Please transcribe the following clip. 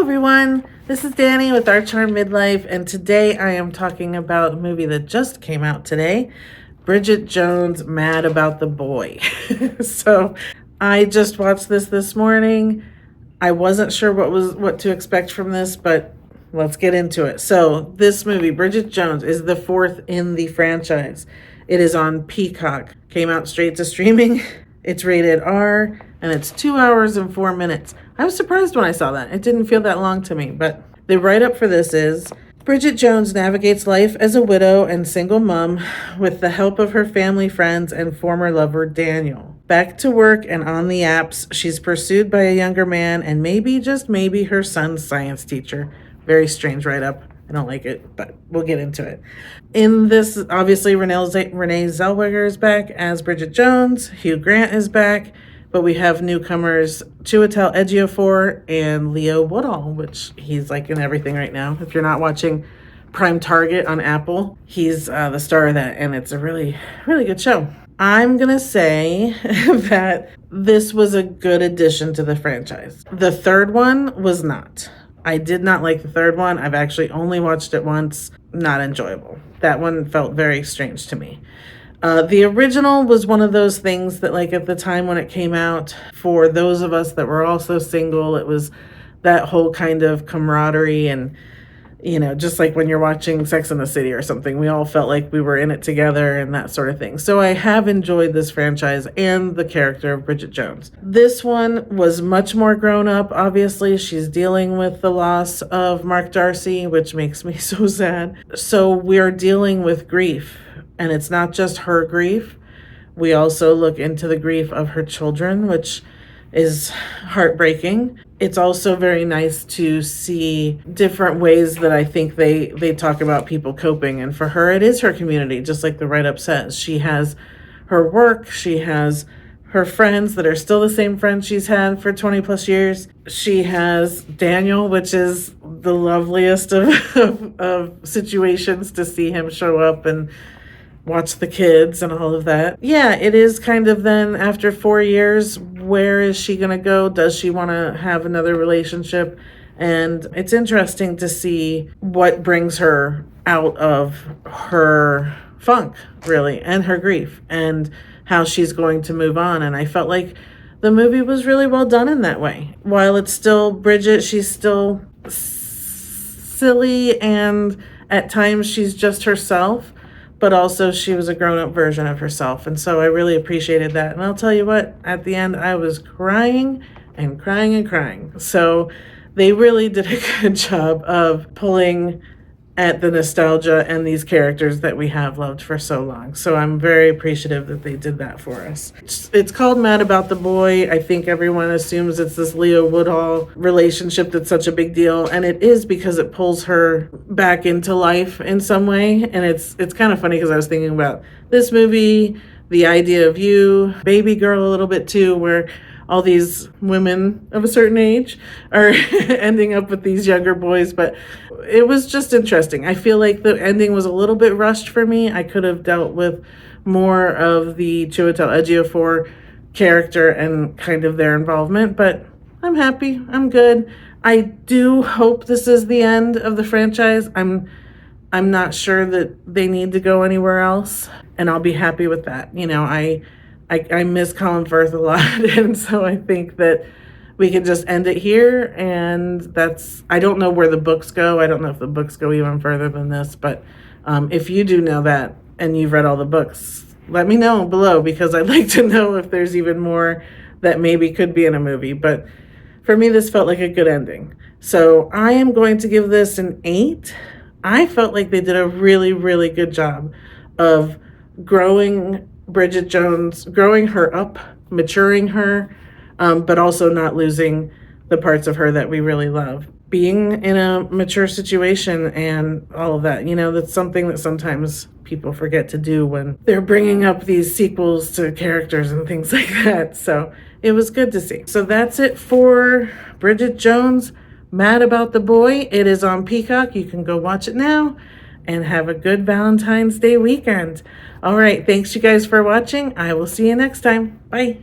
everyone, this is Dhani with Our Charm Midlife, and today I am talking about a movie that just came out today, Bridget Jones' Mad About the Boy. So I just watched this morning. I wasn't sure what to expect from this, but let's get into it. So this movie, Bridget Jones, is the fourth in the franchise. It is on Peacock. Came out straight to streaming. It's rated R, and it's 2 hours and 4 minutes. I was surprised when I saw that. It didn't feel that long to me, but the write-up for this is, Bridget Jones navigates life as a widow and single mom with the help of her family, friends, and former lover, Daniel. Back to work and on the apps, she's pursued by a younger man and maybe, just maybe, her son's science teacher. Very strange write-up. I don't like it, but we'll get into it. In this, obviously, Renee Zellweger is back as Bridget Jones. Hugh Grant is back. But we have newcomers Chiwetel Ejiofor and Leo Woodall, which he's like in everything right now. If you're not watching Prime Target on Apple, he's the star of that, and it's a really, really good show. I'm going to say that this was a good addition to the franchise. The third one was not. I did not like the third one. I've actually only watched it once. Not enjoyable. That one felt very strange to me. The original was one of those things that, like, at the time when it came out, for those of us that were also single, it was that whole kind of camaraderie and, you know, just like when you're watching Sex and the City or something, we all felt like we were in it together and that sort of thing. So I have enjoyed this franchise and the character of Bridget Jones. This one was much more grown up. Obviously, she's dealing with the loss of Mark Darcy, which makes me so sad. So we're dealing with grief. And it's not just her grief. We also look into the grief of her children, which is heartbreaking. It's also very nice to see different ways that I think they talk about people coping. And for her, it is her community, just like the write-up says. She has her work. She has her friends that are still the same friends she's had for 20 plus years. She has Daniel, which is the loveliest of situations to see him show up and watch the kids and all of that. Yeah, it is kind of then after 4 years, where is she going to go? Does she want to have another relationship? And it's interesting to see what brings her out of her funk, really, and her grief, and how she's going to move on. And I felt like the movie was really well done in that way. While it's still Bridget, she's still silly, and at times she's just herself, but also she was a grown-up version of herself. And so I really appreciated that. And I'll tell you what, at the end, I was crying and crying and crying. So they really did a good job of pulling at the nostalgia and these characters that we have loved for so long. So I'm very appreciative that they did that for us. It's called Mad About the Boy. I think everyone assumes it's this Leo Woodall relationship that's such a big deal, and it is because it pulls her back into life in some way. And it's kind of funny because I was thinking about this movie, The Idea of You, Baby Girl a little bit too, where all these women of a certain age are ending up with these younger boys. But it was just interesting. I feel like the ending was a little bit rushed for me. I could have dealt with more of the Chiwetel Ejiofor character and kind of their involvement, but I'm happy. I'm good. I do hope this is the end of the franchise. I'm not sure that they need to go anywhere else, and I'll be happy with that. You know, I miss Colin Firth a lot, and so I think that we can just end it here, and I don't know where the books go. I don't know if the books go even further than this, but if you do know that and you've read all the books, let me know below, because I'd like to know if there's even more that maybe could be in a movie. But for me, this felt like a good ending. So I am going to give this an 8. I felt like they did a really, really good job of growing Bridget Jones, growing her up, maturing her, but also not losing the parts of her that we really love. Being in a mature situation and all of that, you know, that's something that sometimes people forget to do when they're bringing up these sequels to characters and things like that. So it was good to see. So that's it for Bridget Jones, Mad About the Boy. It is on Peacock. You can go watch it now and have a good Valentine's Day weekend. All right, thanks you guys for watching. I will see you next time. Bye.